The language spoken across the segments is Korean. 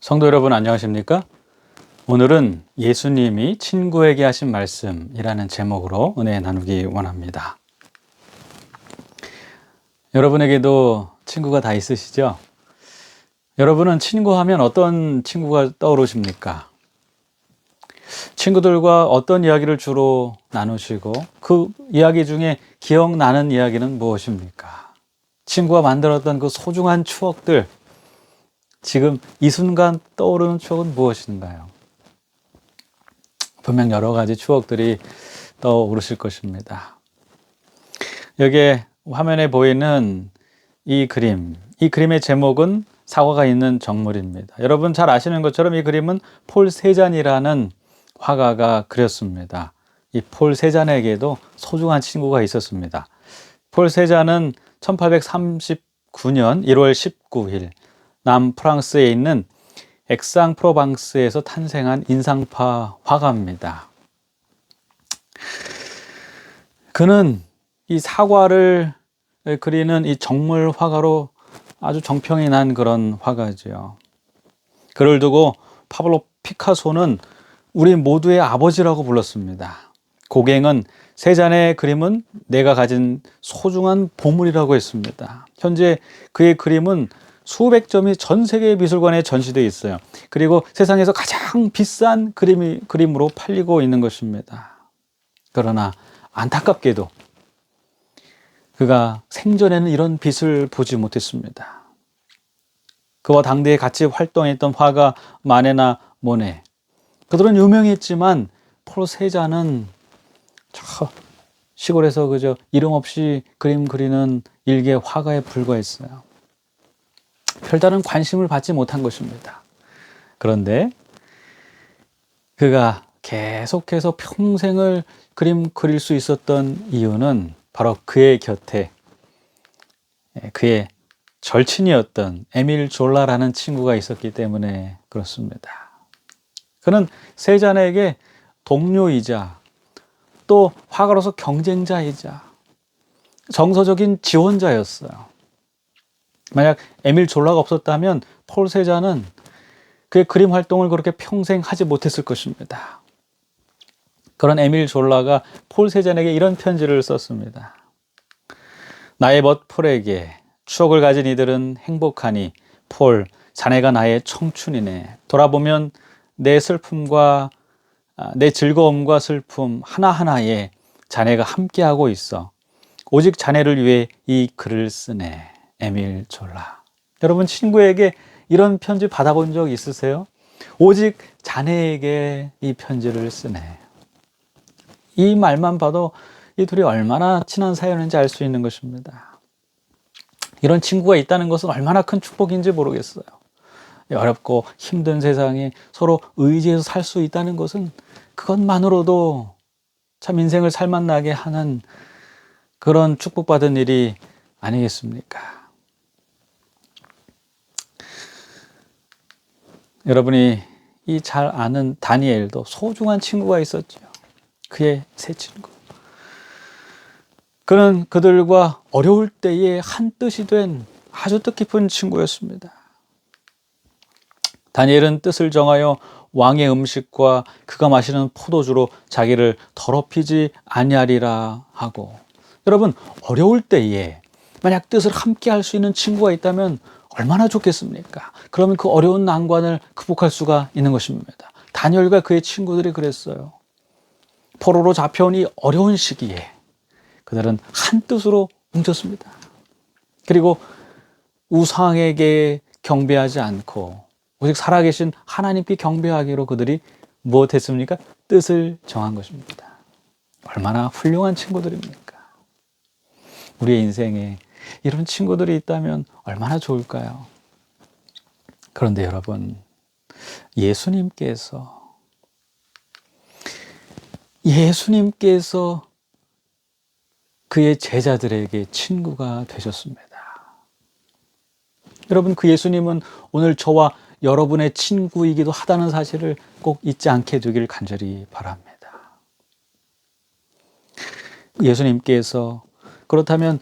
성도 여러분 안녕하십니까? 오늘은 예수님이 친구에게 하신 말씀이라는 제목으로 은혜 나누기 원합니다. 여러분에게도 친구가 다 있으시죠? 여러분은 친구하면 어떤 친구가 떠오르십니까? 친구들과 어떤 이야기를 주로 나누시고 그 이야기 중에 기억나는 이야기는 무엇입니까? 친구가 만들었던 그 소중한 추억들, 지금 이 순간 떠오르는 추억은 무엇인가요? 분명 여러 가지 추억들이 떠오르실 것입니다. 여기에 화면에 보이는 이 그림의 제목은 사과가 있는 정물입니다. 여러분 잘 아시는 것처럼 이 그림은 폴 세잔이라는 화가가 그렸습니다. 이 폴 세잔에게도 소중한 친구가 있었습니다. 폴 세잔은 1839년 1월 19일 남프랑스에 있는 액상프로방스에서 탄생한 인상파 화가입니다. 그는 이 사과를 그리는 이 정물 화가로 아주 정평이 난 그런 화가지요. 그를 두고 파블로 피카소는 우리 모두의 아버지라고 불렀습니다. 고갱은 세잔의 그림은 내가 가진 소중한 보물이라고 했습니다. 현재 그의 그림은 수백 점이 전 세계 미술관에 전시되어 있어요. 그리고 세상에서 가장 비싼 그림으로 팔리고 있는 것입니다. 그러나 안타깝게도 그가 생전에는 이런 빛을 보지 못했습니다. 그와 당대에 같이 활동했던 화가 마네나 모네, 그들은 유명했지만 폴 세잔은 저 시골에서 그저 이름 없이 그림 그리는 일개 화가에 불과했어요. 별다른 관심을 받지 못한 것입니다. 그런데 그가 계속해서 평생을 그림 그릴 수 있었던 이유는 바로 그의 곁에 그의 절친이었던 에밀 졸라라는 친구가 있었기 때문에 그렇습니다. 그는 세잔에게 동료이자 또 화가로서 경쟁자이자 정서적인 지원자였어요. 만약 에밀 졸라가 없었다면 폴 세잔은 그의 그림 활동을 그렇게 평생 하지 못했을 것입니다. 그런 에밀 졸라가 폴 세잔에게 이런 편지를 썼습니다. 나의 멋 폴에게 추억을 가진 이들은 행복하니 폴, 자네가 나의 청춘이네. 돌아보면 내 슬픔과 내 즐거움과 슬픔 하나하나에 자네가 함께하고 있어. 오직 자네를 위해 이 글을 쓰네. 에밀 졸라. 여러분 친구에게 이런 편지 받아본 적 있으세요? 오직 자네에게 이 편지를 쓰네. 이 말만 봐도 이 둘이 얼마나 친한 사이였는지 알 수 있는 것입니다. 이런 친구가 있다는 것은 얼마나 큰 축복인지 모르겠어요. 어렵고 힘든 세상에 서로 의지해서 살 수 있다는 것은 그것만으로도 참 인생을 살맛나게 하는 그런 축복받은 일이 아니겠습니까? 여러분이 이 잘 아는 다니엘도 소중한 친구가 있었죠. 그의 새 친구. 그는 그들과 어려울 때에 한 뜻이 된 아주 뜻깊은 친구였습니다. 다니엘은 뜻을 정하여 왕의 음식과 그가 마시는 포도주로 자기를 더럽히지 아니하리라 하고, 여러분 어려울 때에 만약 뜻을 함께 할 수 있는 친구가 있다면 얼마나 좋겠습니까? 그러면 그 어려운 난관을 극복할 수가 있는 것입니다. 다니엘과 그의 친구들이 그랬어요. 포로로 잡혀온 이 어려운 시기에 그들은 한 뜻으로 뭉쳤습니다. 그리고 우상에게 경배하지 않고 오직 살아계신 하나님께 경배하기로 그들이 무엇했습니까? 뜻을 정한 것입니다. 얼마나 훌륭한 친구들입니까? 우리의 인생에 이런 친구들이 있다면 얼마나 좋을까요? 그런데 여러분, 예수님께서 그의 제자들에게 친구가 되셨습니다. 여러분, 그 예수님은 오늘 저와 여러분의 친구이기도 하다는 사실을 꼭 잊지 않게 되길 간절히 바랍니다. 예수님께서 그렇다면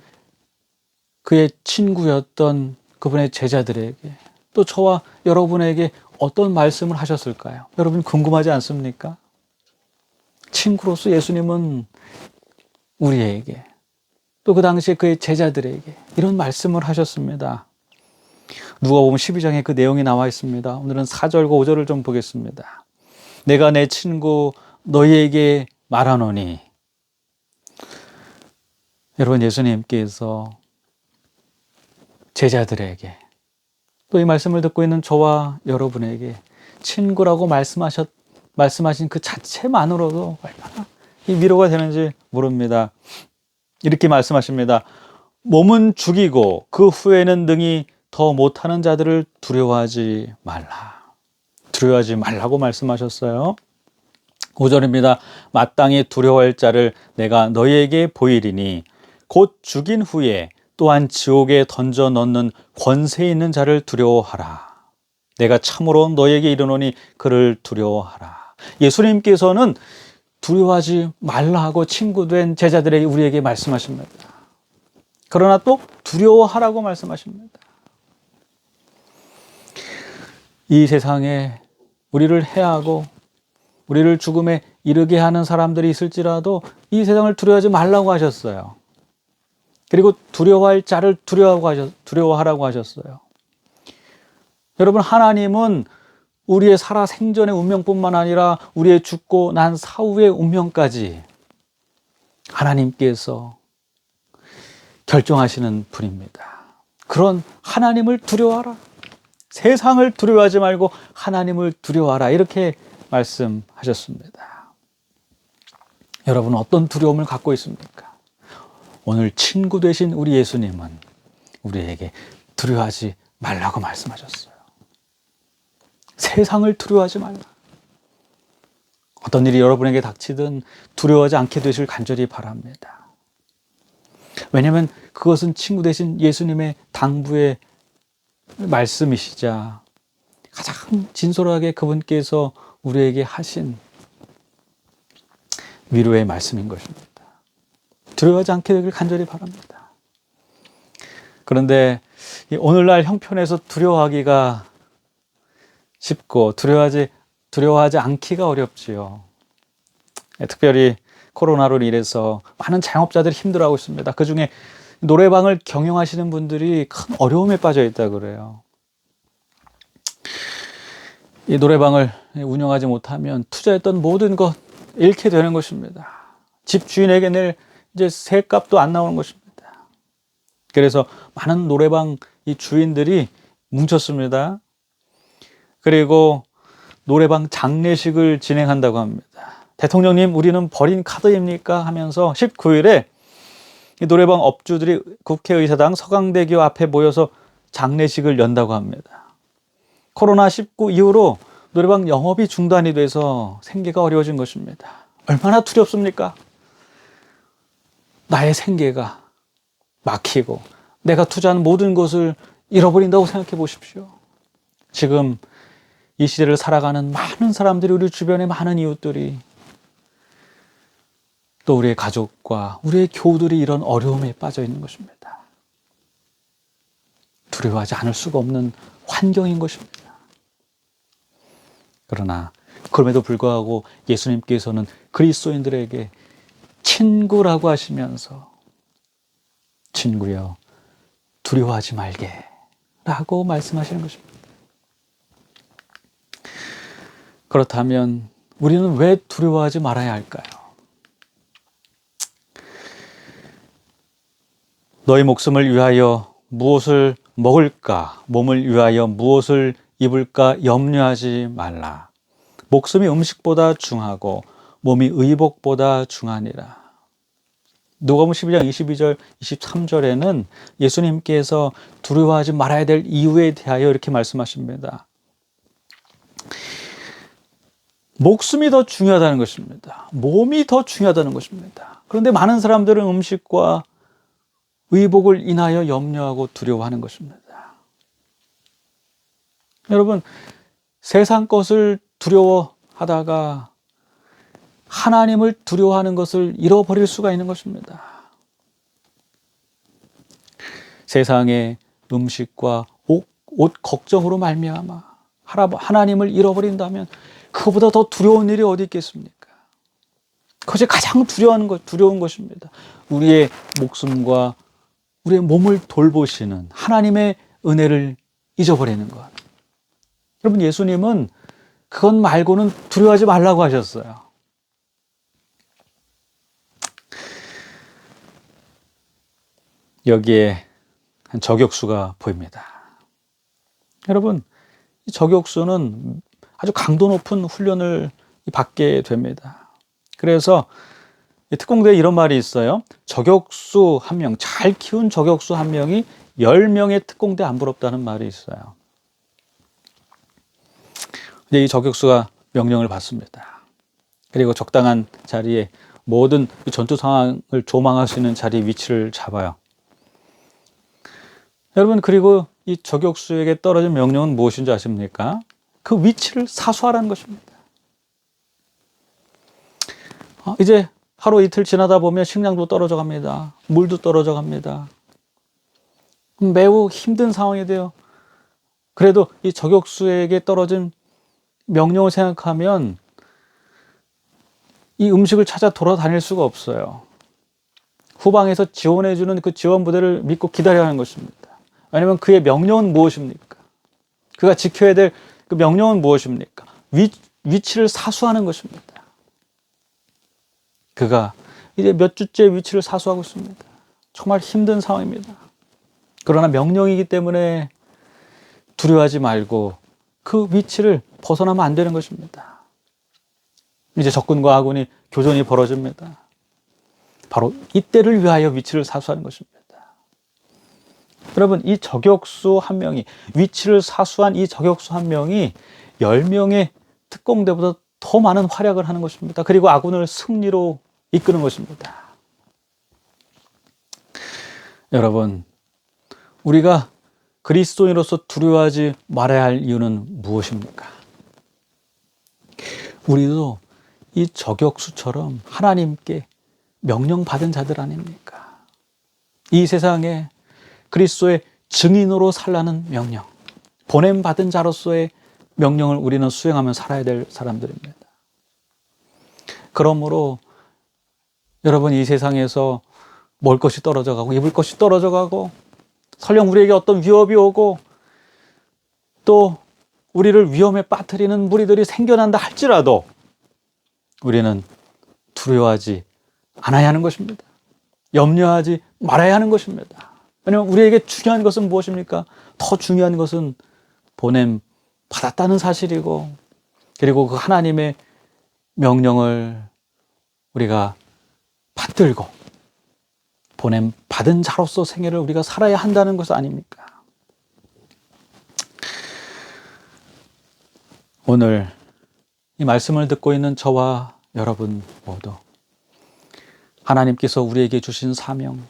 그의 친구였던 그분의 제자들에게 또 저와 여러분에게 어떤 말씀을 하셨을까요? 여러분 궁금하지 않습니까? 친구로서 예수님은 우리에게 또 그 당시에 그의 제자들에게 이런 말씀을 하셨습니다. 누가복음 12장에 그 내용이 나와 있습니다. 오늘은 4절과 5절을 좀 보겠습니다. 내가 내 친구 너희에게 말하노니. 여러분 예수님께서 제자들에게 또 이 말씀을 듣고 있는 저와 여러분에게 친구라고 말씀하신 그 자체만으로도 얼마나 이 위로가 되는지 모릅니다. 이렇게 말씀하십니다. 몸은 죽이고 그 후에는 능히 더 못하는 자들을 두려워하지 말라. 두려워하지 말라고 말씀하셨어요. 5절입니다. 마땅히 두려워할 자를 내가 너희에게 보이리니 곧 죽인 후에 또한 지옥에 던져 넣는 권세 있는 자를 두려워하라. 내가 참으로 너희에게 이르노니 그를 두려워하라. 예수님께서는 두려워하지 말라 하고 친구된 제자들에게 우리에게 말씀하십니다. 그러나 또 두려워하라고 말씀하십니다. 이 세상에 우리를 해하고 우리를 죽음에 이르게 하는 사람들이 있을지라도 이 세상을 두려워하지 말라고 하셨어요. 그리고 두려워할 자를 두려워하라고 하셨어요. 여러분, 하나님은 우리의 살아 생전의 운명뿐만 아니라 우리의 죽고 난 사후의 운명까지 하나님께서 결정하시는 분입니다. 그런 하나님을 두려워하라. 세상을 두려워하지 말고 하나님을 두려워하라. 이렇게 말씀하셨습니다. 여러분 어떤 두려움을 갖고 있습니까? 오늘 친구 되신 우리 예수님은 우리에게 두려워하지 말라고 말씀하셨어요. 세상을 두려워하지 말라. 어떤 일이 여러분에게 닥치든 두려워하지 않게 되실 간절히 바랍니다. 왜냐하면 그것은 친구 되신 예수님의 당부의 말씀이시자 가장 진솔하게 그분께서 우리에게 하신 위로의 말씀인 것입니다. 두려워하지 않게 되길 간절히 바랍니다. 그런데 오늘날 형편에서 두려워하기가 쉽고 두려워하지 않기가 어렵지요. 특별히 코로나로 인해서 많은 자영업자들이 힘들어하고 있습니다. 그중에 노래방을 경영하시는 분들이 큰 어려움에 빠져 있다고 그래요. 이 노래방을 운영하지 못하면 투자했던 모든 것 잃게 되는 것입니다. 집 주인에게 낼 이제 세값도 안 나오는 것입니다. 그래서 많은 노래방 이 주인들이 뭉쳤습니다. 그리고 노래방 장례식을 진행한다고 합니다. 대통령님, 우리는 버린 카드입니까? 하면서 19일에 노래방 업주들이 국회의사당 서강대교 앞에 모여서 장례식을 연다고 합니다. 코로나19 이후로 노래방 영업이 중단이 돼서 생계가 어려워진 것입니다. 얼마나 두렵습니까? 나의 생계가 막히고 내가 투자한 모든 것을 잃어버린다고 생각해 보십시오. 지금 이 시대를 살아가는 많은 사람들이, 우리 주변의 많은 이웃들이, 또 우리의 가족과 우리의 교우들이 이런 어려움에 빠져 있는 것입니다. 두려워하지 않을 수가 없는 환경인 것입니다. 그러나 그럼에도 불구하고 예수님께서는 그리스도인들에게 친구라고 하시면서 친구여 두려워하지 말게 라고 말씀하시는 것입니다. 그렇다면 우리는 왜 두려워하지 말아야 할까요? 너희 목숨을 위하여 무엇을 먹을까, 몸을 위하여 무엇을 입을까 염려하지 말라. 목숨이 음식보다 중하고 몸이 의복보다 중하니라. 누가복음 12장 22절, 23절에는 예수님께서 두려워하지 말아야 될 이유에 대하여 이렇게 말씀하십니다. 목숨이 더 중요하다는 것입니다. 몸이 더 중요하다는 것입니다. 그런데 많은 사람들은 음식과 의복을 인하여 염려하고 두려워하는 것입니다. 여러분, 세상 것을 두려워하다가 하나님을 두려워하는 것을 잃어버릴 수가 있는 것입니다. 세상의 음식과 옷 걱정으로 말미암아 하나님을 잃어버린다면 그거보다 더 두려운 일이 어디 있겠습니까? 그것이 가장 두려운 것입니다. 우리의 목숨과 우리의 몸을 돌보시는 하나님의 은혜를 잊어버리는 것. 여러분, 예수님은 그것 말고는 두려워하지 말라고 하셨어요. 여기에 한 저격수가 보입니다. 여러분, 이 저격수는 아주 강도 높은 훈련을 받게 됩니다. 그래서 특공대에 이런 말이 있어요. 저격수 한 명, 잘 키운 저격수 한 명이 10명의 특공대 안 부럽다는 말이 있어요. 근데 이 저격수가 명령을 받습니다. 그리고 적당한 자리에 모든 전투 상황을 조망할 수 있는 자리 위치를 잡아요. 여러분, 그리고 이 저격수에게 떨어진 명령은 무엇인지 아십니까? 그 위치를 사수하라는 것입니다. 이제 하루 이틀 지나다 보면 식량도 떨어져 갑니다. 물도 떨어져 갑니다. 매우 힘든 상황이 돼요. 그래도 이 저격수에게 떨어진 명령을 생각하면 이 음식을 찾아 돌아다닐 수가 없어요. 후방에서 지원해주는 그 지원 부대를 믿고 기다려야 하는 것입니다. 왜냐하면 그의 명령은 무엇입니까? 그가 지켜야 될 그 명령은 무엇입니까? 위치를 사수하는 것입니다. 그가 이제 몇 주째 위치를 사수하고 있습니다. 정말 힘든 상황입니다. 그러나 명령이기 때문에 두려워하지 말고 그 위치를 벗어나면 안 되는 것입니다. 이제 적군과 아군이 교전이 벌어집니다. 바로 이때를 위하여 위치를 사수하는 것입니다. 여러분, 이 저격수 한 명이, 위치를 사수한 이 저격수 한 명이 10명의 특공대보다 더 많은 활약을 하는 것입니다. 그리고 아군을 승리로 이끄는 것입니다. 여러분, 우리가 그리스도인으로서 두려워하지 말아야 할 이유는 무엇입니까? 우리도 이 저격수처럼 하나님께 명령받은 자들 아닙니까? 이 세상에 그리스도의 증인으로 살라는 명령, 보냄받은 자로서의 명령을 우리는 수행하며 살아야 될 사람들입니다. 그러므로 여러분, 이 세상에서 먹을 것이 떨어져 가고 입을 것이 떨어져 가고 설령 우리에게 어떤 위협이 오고 또 우리를 위험에 빠뜨리는 무리들이 생겨난다 할지라도 우리는 두려워하지 않아야 하는 것입니다. 염려하지 말아야 하는 것입니다. 왜냐하면 우리에게 중요한 것은 무엇입니까? 더 중요한 것은 보냄 받았다는 사실이고, 그리고 그 하나님의 명령을 우리가 받들고 보냄 받은 자로서 생애를 우리가 살아야 한다는 것 아닙니까? 오늘 이 말씀을 듣고 있는 저와 여러분 모두 하나님께서 우리에게 주신 사명,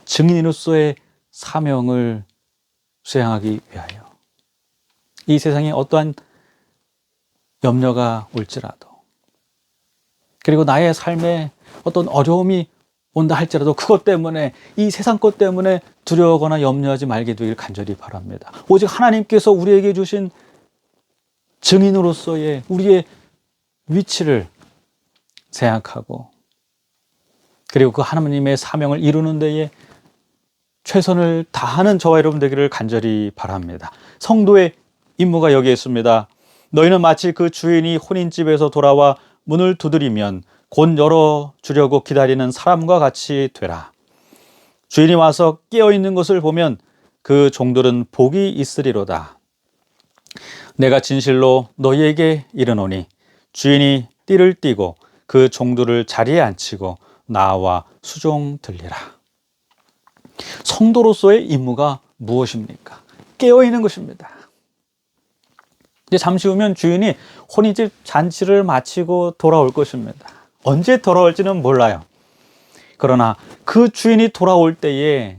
증인으로서의 사명을 수행하기 위하여 이 세상에 어떠한 염려가 올지라도, 그리고 나의 삶에 어떤 어려움이 온다 할지라도 그것 때문에, 이 세상 것 때문에 두려워하거나 염려하지 말게 되길 간절히 바랍니다. 오직 하나님께서 우리에게 주신 증인으로서의 우리의 위치를 생각하고, 그리고 그 하나님의 사명을 이루는 데에 최선을 다하는 저와 여러분 되기를 간절히 바랍니다. 성도의 임무가 여기에 있습니다. 너희는 마치 그 주인이 혼인집에서 돌아와 문을 두드리면 곧 열어주려고 기다리는 사람과 같이 되라. 주인이 와서 깨어있는 것을 보면 그 종들은 복이 있으리로다. 내가 진실로 너희에게 이르노니 주인이 띠를 띠고 그 종들을 자리에 앉히고 나와 수종 들리라. 성도로서의 임무가 무엇입니까? 깨어있는 것입니다. 이제 잠시 후면 주인이 혼인집 잔치를 마치고 돌아올 것입니다. 언제 돌아올지는 몰라요. 그러나 그 주인이 돌아올 때에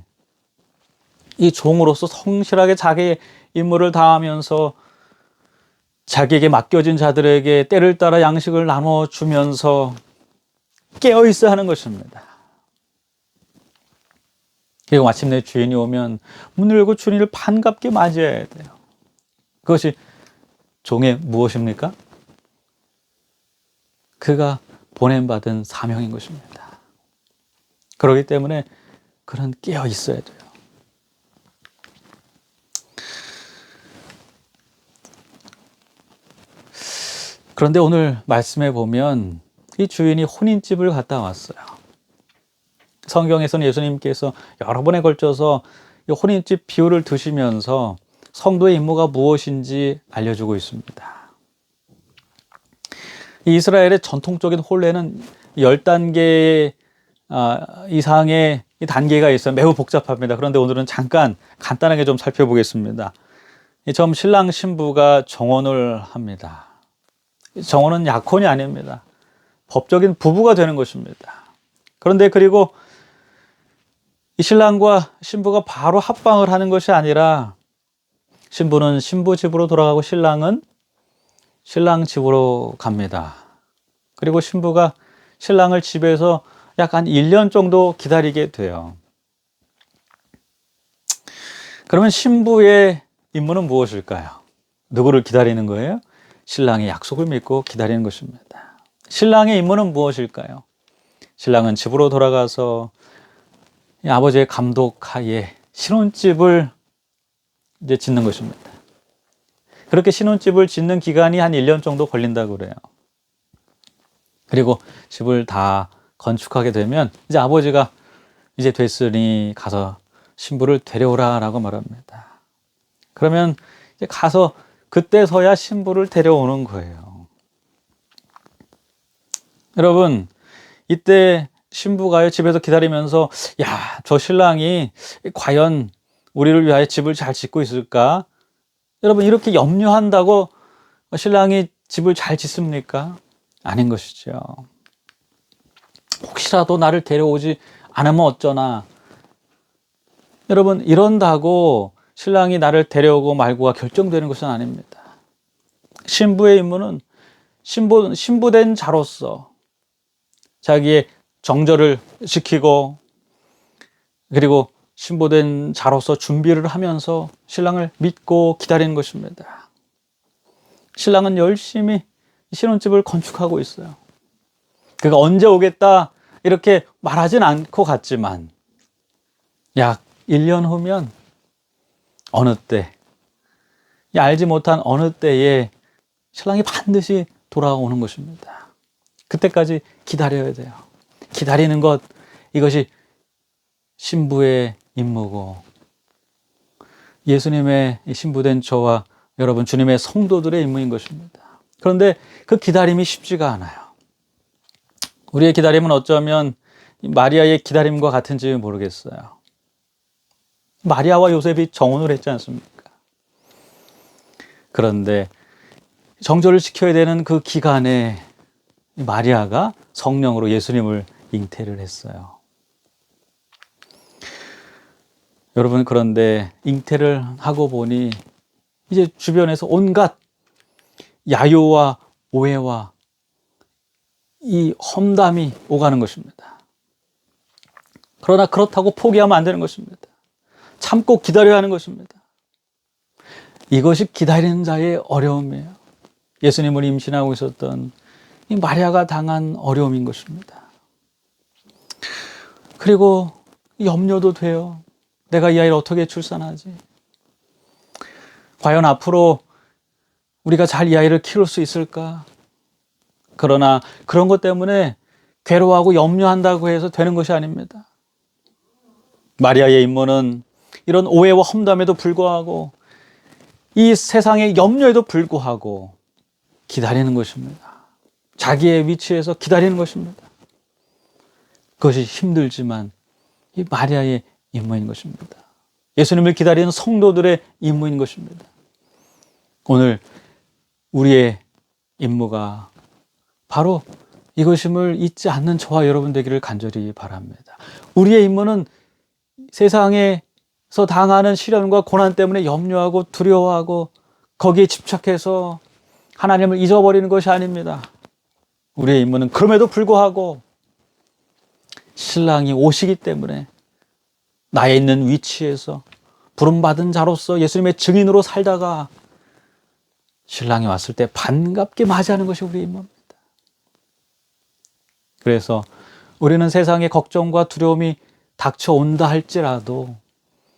이 종으로서 성실하게 자기의 임무를 다하면서 자기에게 맡겨진 자들에게 때를 따라 양식을 나눠주면서 깨어있어야 하는 것입니다. 그리고 마침내 주인이 오면 문을 열고 주인을 반갑게 맞이해야 돼요. 그것이 종의 무엇입니까? 그가 보냄받은 사명인 것입니다. 그렇기 때문에 그는 깨어 있어야 돼요. 그런데 오늘 말씀해 보면 이 주인이 혼인집을 갔다 왔어요. 성경에서는 예수님께서 여러 번에 걸쳐서 이 혼인집 비유를 드시면서 성도의 임무가 무엇인지 알려주고 있습니다. 이스라엘의 전통적인 혼례는 10단계 이상의 단계가 있어요. 매우 복잡합니다. 그런데 오늘은 잠깐 간단하게 좀 살펴보겠습니다. 처음 신랑 신부가 정혼을 합니다. 정혼은 약혼이 아닙니다. 법적인 부부가 되는 것입니다. 그런데 그리고 이 신랑과 신부가 바로 합방을 하는 것이 아니라 신부는 신부 집으로 돌아가고 신랑은 신랑 집으로 갑니다. 그리고 신부가 신랑을 집에서 약 한 1년 정도 기다리게 돼요. 그러면 신부의 임무는 무엇일까요? 누구를 기다리는 거예요? 신랑의 약속을 믿고 기다리는 것입니다. 신랑의 임무는 무엇일까요? 신랑은 집으로 돌아가서 아버지의 감독하에 신혼집을 이제 짓는 것입니다. 그렇게 신혼집을 짓는 기간이 한 1년 정도 걸린다고 그래요. 그리고 집을 다 건축하게 되면 이제 아버지가 이제 됐으니 가서 신부를 데려오라라고 말합니다. 그러면 이제 가서 그때서야 신부를 데려오는 거예요. 여러분, 이때 신부가요 집에서 기다리면서 야, 저 신랑이 과연 우리를 위하여 집을 잘 짓고 있을까? 여러분, 이렇게 염려한다고 신랑이 집을 잘 짓습니까? 아닌 것이죠. 혹시라도 나를 데려오지 않으면 어쩌나. 여러분, 이런다고 신랑이 나를 데려오고 말고가 결정되는 것은 아닙니다. 신부의 임무는 신부된 자로서 자기의 정절을 지키고 그리고 신부된 자로서 준비를 하면서 신랑을 믿고 기다리는 것입니다. 신랑은 열심히 신혼집을 건축하고 있어요. 그가 언제 오겠다 이렇게 말하진 않고 갔지만 약 1년 후면 어느 때, 알지 못한 어느 때에 신랑이 반드시 돌아오는 것입니다. 그때까지 기다려야 돼요. 기다리는 것, 이것이 신부의 임무고 예수님의 신부된 저와 여러분 주님의 성도들의 임무인 것입니다. 그런데 그 기다림이 쉽지가 않아요. 우리의 기다림은 어쩌면 마리아의 기다림과 같은지 모르겠어요. 마리아와 요셉이 정혼을 했지 않습니까? 그런데 정절을 지켜야 되는 그 기간에 마리아가 성령으로 예수님을 잉태를 했어요. 여러분, 그런데 잉태를 하고 보니 이제 주변에서 온갖 야요와 오해와 이 험담이 오가는 것입니다. 그러나 그렇다고 포기하면 안 되는 것입니다. 참고 기다려야 하는 것입니다. 이것이 기다리는 자의 어려움이에요. 예수님을 임신하고 있었던 이 마리아가 당한 어려움인 것입니다. 그리고 염려도 돼요. 내가 이 아이를 어떻게 출산하지? 과연 앞으로 우리가 잘 이 아이를 키울 수 있을까? 그러나 그런 것 때문에 괴로워하고 염려한다고 해서 되는 것이 아닙니다. 마리아의 임무는 이런 오해와 험담에도 불구하고 이 세상의 염려에도 불구하고 기다리는 것입니다. 자기의 위치에서 기다리는 것입니다. 그것이 힘들지만 이 마리아의 임무인 것입니다. 예수님을 기다리는 성도들의 임무인 것입니다. 오늘 우리의 임무가 바로 이것임을 잊지 않는 저와 여러분 되기를 간절히 바랍니다. 우리의 임무는 세상에서 당하는 시련과 고난 때문에 염려하고 두려워하고 거기에 집착해서 하나님을 잊어버리는 것이 아닙니다. 우리의 임무는 그럼에도 불구하고 신랑이 오시기 때문에 나의 있는 위치에서 부름받은 자로서 예수님의 증인으로 살다가 신랑이 왔을 때 반갑게 맞이하는 것이 우리의 임무입니다. 그래서 우리는 세상의 걱정과 두려움이 닥쳐온다 할지라도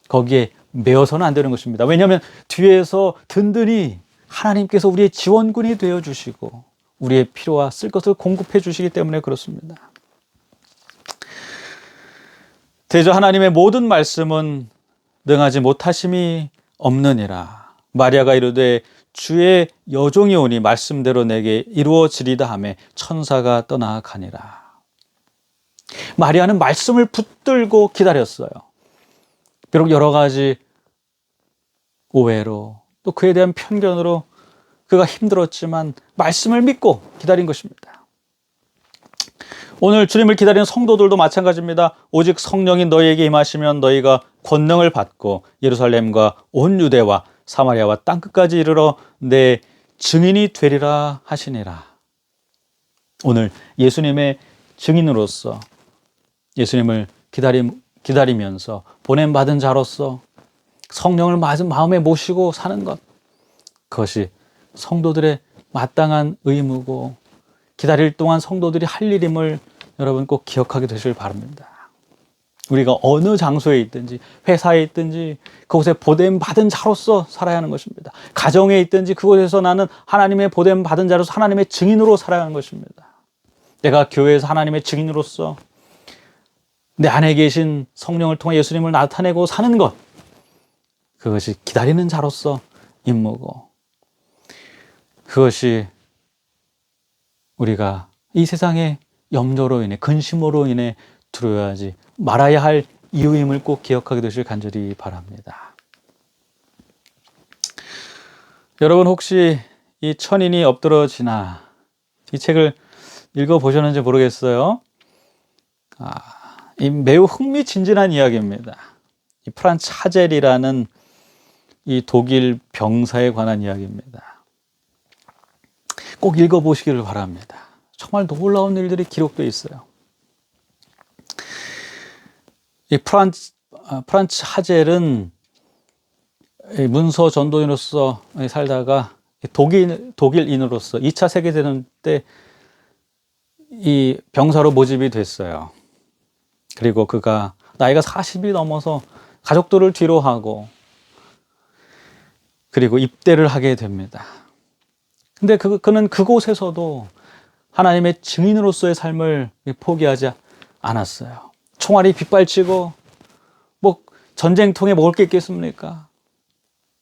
거기에 매어서는 안 되는 것입니다. 왜냐하면 뒤에서 든든히 하나님께서 우리의 지원군이 되어주시고 우리의 필요와 쓸 것을 공급해 주시기 때문에 그렇습니다. 대저 하나님의 모든 말씀은 능하지 못하심이 없느니라. 마리아가 이르되 주의 여종이 오니 말씀대로 내게 이루어지리다 하매 천사가 떠나 가니라. 마리아는 말씀을 붙들고 기다렸어요. 비록 여러 가지 오해로 또 그에 대한 편견으로 그가 힘들었지만 말씀을 믿고 기다린 것입니다. 오늘 주님을 기다리는 성도들도 마찬가지입니다. 오직 성령이 너희에게 임하시면 너희가 권능을 받고 예루살렘과 온 유대와 사마리아와 땅끝까지 이르러 내 증인이 되리라 하시니라. 오늘 예수님의 증인으로서 예수님을 기다리면서 보냄받은 자로서 성령을 마음에 모시고 사는 것, 그것이 성도들의 마땅한 의무고 기다릴 동안 성도들이 할 일임을 여러분 꼭 기억하게 되시길 바랍니다. 우리가 어느 장소에 있든지 회사에 있든지 그곳에 보냄받은 자로서 살아야 하는 것입니다. 가정에 있든지 그곳에서 나는 하나님의 보냄받은 자로서 하나님의 증인으로 살아야 하는 것입니다. 내가 교회에서 하나님의 증인으로서 내 안에 계신 성령을 통해 예수님을 나타내고 사는 것, 그것이 기다리는 자로서 임무고 그것이 우리가 이 세상의 염려로 인해 근심으로 인해 두려워하지 말아야 할 이유임을 꼭 기억하게 되시길 간절히 바랍니다. 여러분 혹시 이 천인이 엎드러지나 이 책을 읽어보셨는지 모르겠어요. 이 매우 흥미진진한 이야기입니다. 이 프란츠 하젤이라는 이 독일 병사에 관한 이야기입니다. 꼭 읽어보시기를 바랍니다. 정말 놀라운 일들이 기록되어 있어요. 이 프란츠 하젤은 문서 전도인으로서 살다가 독일인으로서 2차 세계대전 때 이 병사로 모집이 됐어요. 그리고 그가 나이가 40이 넘어서 가족들을 뒤로 하고 그리고 입대를 하게 됩니다. 근데 그는 그곳에서도 하나님의 증인으로서의 삶을 포기하지 않았어요. 총알이 빗발치고 뭐 전쟁통에 먹을 게 있겠습니까?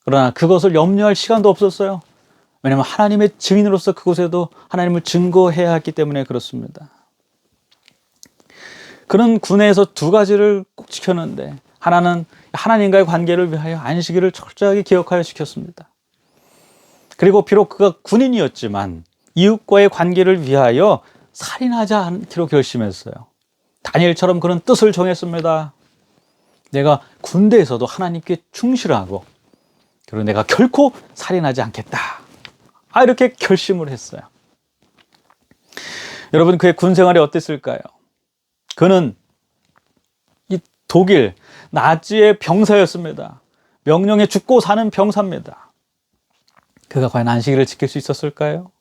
그러나 그것을 염려할 시간도 없었어요. 왜냐하면 하나님의 증인으로서 그곳에도 하나님을 증거해야 했기 때문에 그렇습니다. 그는 군에서 두 가지를 꼭 지켰는데 하나는 하나님과의 관계를 위하여 안식일을 철저하게 기억하여 지켰습니다. 그리고 비록 그가 군인이었지만 이웃과의 관계를 위하여 살인하지 않기로 결심했어요. 다니엘처럼 그는 뜻을 정했습니다. 내가 군대에서도 하나님께 충실하고 그리고 내가 결코 살인하지 않겠다. 이렇게 결심을 했어요. 여러분 그의 군 생활이 어땠을까요? 그는 이 독일 나치의 병사였습니다. 명령에 죽고 사는 병사입니다. 그가 과연 안식일을 지킬 수 있었을까요?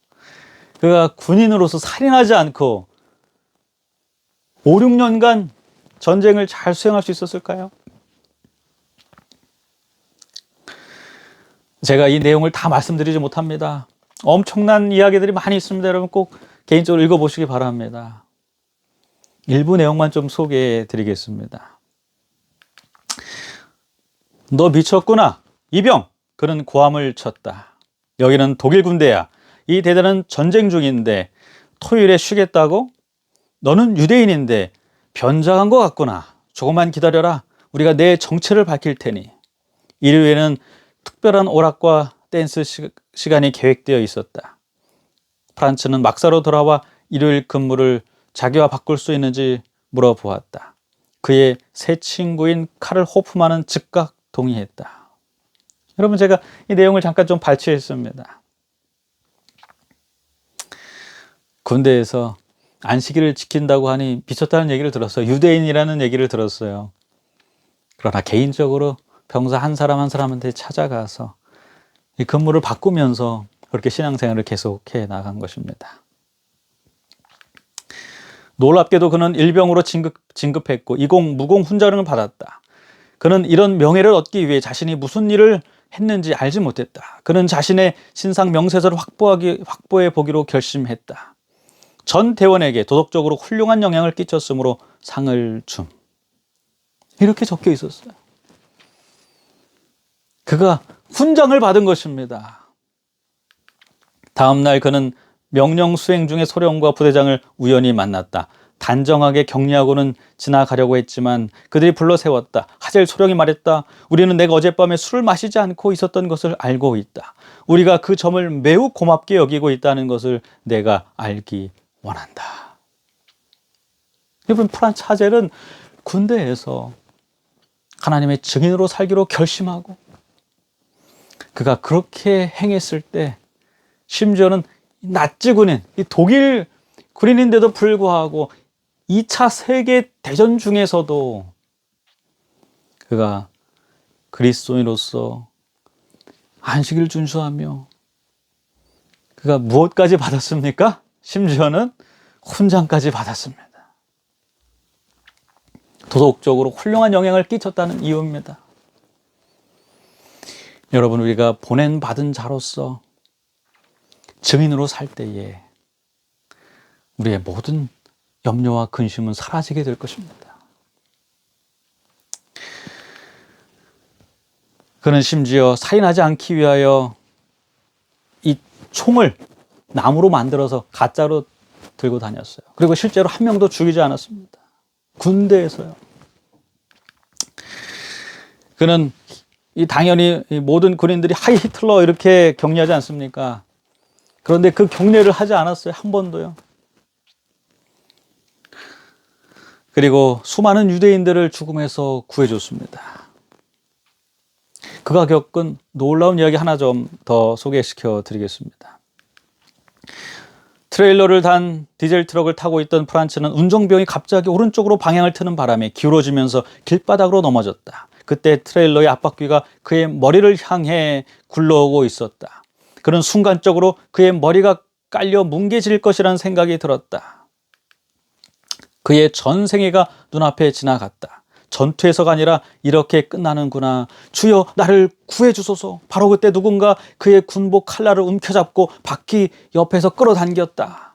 그가 군인으로서 살인하지 않고 5, 6년간 전쟁을 잘 수행할 수 있었을까요? 제가 이 내용을 다 말씀드리지 못합니다. 엄청난 이야기들이 많이 있습니다. 여러분 꼭 개인적으로 읽어보시기 바랍니다. 일부 내용만 좀 소개해 드리겠습니다. 너 미쳤구나. 이병. 그는 고함을 쳤다. 여기는 독일 군대야. 이 대대는 전쟁 중인데 토요일에 쉬겠다고? 너는 유대인인데 변장한 것 같구나. 조금만 기다려라. 우리가 내 정체를 밝힐 테니. 일요일에는 특별한 오락과 댄스 시간이 계획되어 있었다. 프란츠는 막사로 돌아와 일요일 근무를 자기와 바꿀 수 있는지 물어보았다. 그의 새 친구인 카를 호프만은 즉각 동의했다. 여러분 제가 이 내용을 잠깐 좀 발췌했습니다. 군대에서 안식일을 지킨다고 하니 미쳤다는 얘기를 들었어요. 유대인이라는 얘기를 들었어요. 그러나 개인적으로 병사 한 사람 한 사람한테 찾아가서 이 근무를 바꾸면서 그렇게 신앙생활을 계속해 나간 것입니다. 놀랍게도 그는 일병으로 진급했고 이공 무공 훈장을 받았다. 그는 이런 명예를 얻기 위해 자신이 무슨 일을 했는지 알지 못했다. 그는 자신의 신상 명세서를 확보해 보기로 결심했다. 전 대원에게 도덕적으로 훌륭한 영향을 끼쳤으므로 상을 줌. 이렇게 적혀 있었어요. 그가 훈장을 받은 것입니다. 다음 날 그는 명령 수행 중에 소령과 부대장을 우연히 만났다. 단정하게 격려하고는 지나가려고 했지만 그들이 불러 세웠다. 하젤 소령이 말했다. 우리는 내가 어젯밤에 술을 마시지 않고 있었던 것을 알고 있다. 우리가 그 점을 매우 고맙게 여기고 있다는 것을 내가 알기 원한다. 여러분, 프란츠 하젤은 군대에서 하나님의 증인으로 살기로 결심하고 그가 그렇게 행했을 때 심지어는 나치 군인, 이 독일 군인인데도 불구하고 2차 세계대전 중에서도 그가 그리스도인으로서 안식일 준수하며 그가 무엇까지 받았습니까? 심지어는 훈장까지 받았습니다. 도덕적으로 훌륭한 영향을 끼쳤다는 이유입니다. 여러분, 우리가 보낸받은 자로서 증인으로 살 때에 우리의 모든 염려와 근심은 사라지게 될 것입니다. 그는 심지어 살인하지 않기 위하여 이 총을 나무로 만들어서 가짜로 들고 다녔어요. 그리고 실제로 한 명도 죽이지 않았습니다. 군대에서요. 그는 당연히 모든 군인들이 하이 히틀러 이렇게 격려하지 않습니까? 그런데 그 격려를 하지 않았어요. 한 번도요. 그리고 수많은 유대인들을 죽음에서 구해줬습니다. 그가 겪은 놀라운 이야기 하나 좀 더 소개시켜 드리겠습니다. 트레일러를 단 디젤 트럭을 타고 있던 프란츠는 운전병이 갑자기 오른쪽으로 방향을 트는 바람에 기울어지면서 길바닥으로 넘어졌다. 그때 트레일러의 앞바퀴가 그의 머리를 향해 굴러오고 있었다. 그는 순간적으로 그의 머리가 깔려 뭉개질 것이라는 생각이 들었다. 그의 전생애가 눈앞에 지나갔다. 전투에서가 아니라 이렇게 끝나는구나. 주여, 나를 구해주소서. 바로 그때 누군가 그의 군복 칼날을 움켜잡고 바퀴 옆에서 끌어당겼다.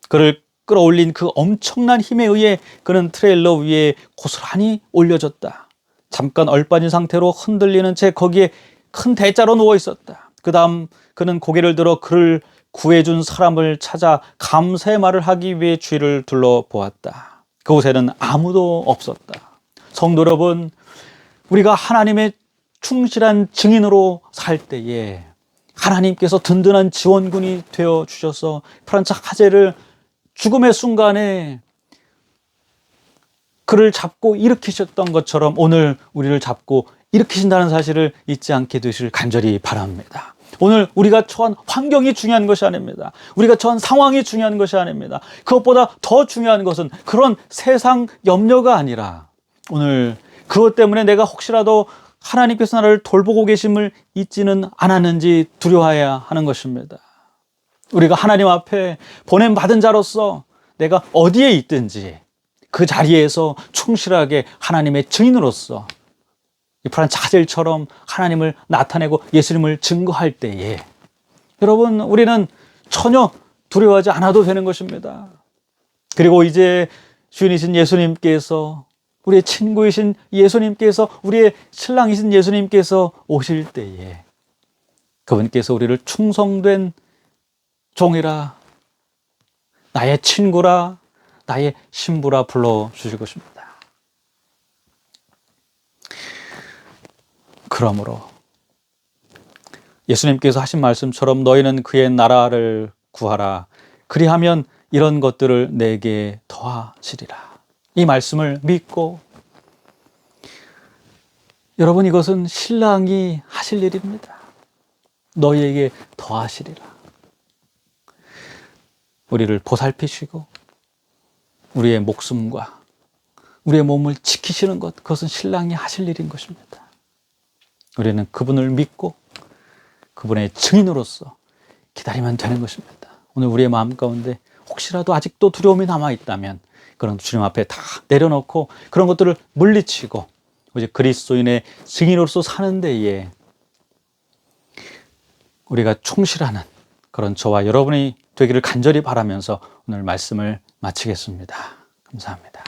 그를 끌어올린 그 엄청난 힘에 의해 그는 트레일러 위에 고스란히 올려졌다. 잠깐 얼빠진 상태로 흔들리는 채 거기에 큰 대자로 누워 있었다. 그 다음 그는 고개를 들어 그를 구해준 사람을 찾아 감사의 말을 하기 위해 주위를 둘러보았다. 그곳에는 아무도 없었다. 성도 여러분, 우리가 하나님의 충실한 증인으로 살 때에 하나님께서 든든한 지원군이 되어 주셔서 프란츠 하젤을 죽음의 순간에 그를 잡고 일으키셨던 것처럼 오늘 우리를 잡고 일으키신다는 사실을 잊지 않게 되시길 간절히 바랍니다. 오늘 우리가 처한 환경이 중요한 것이 아닙니다. 우리가 처한 상황이 중요한 것이 아닙니다. 그것보다 더 중요한 것은 그런 세상 염려가 아니라 오늘 그것 때문에 내가 혹시라도 하나님께서 나를 돌보고 계심을 잊지는 않았는지 두려워해야 하는 것입니다. 우리가 하나님 앞에 보냄받은 자로서 내가 어디에 있든지 그 자리에서 충실하게 하나님의 증인으로서 이 프란츠 하젤처럼 하나님을 나타내고 예수님을 증거할 때에 여러분, 우리는 전혀 두려워하지 않아도 되는 것입니다. 그리고 이제 주인이신 예수님께서, 우리의 친구이신 예수님께서, 우리의 신랑이신 예수님께서 오실 때에 그분께서 우리를 충성된 종이라, 나의 친구라, 나의 신부라 불러주실 것입니다. 그러므로 예수님께서 하신 말씀처럼 너희는 그의 나라를 구하라. 그리하면 이런 것들을 내게 더하시리라. 이 말씀을 믿고 여러분, 이것은 신랑이 하실 일입니다. 너희에게 더하시리라. 우리를 보살피시고 우리의 목숨과 우리의 몸을 지키시는 것, 그것은 신랑이 하실 일인 것입니다. 우리는 그분을 믿고 그분의 증인으로서 기다리면 되는 것입니다. 오늘 우리의 마음 가운데 혹시라도 아직도 두려움이 남아 있다면 그런 주님 앞에 다 내려놓고 그런 것들을 물리치고 이제 그리스도인의 증인으로서 사는 데에 우리가 충실하는 그런 저와 여러분이 되기를 간절히 바라면서 오늘 말씀을 마치겠습니다. 감사합니다.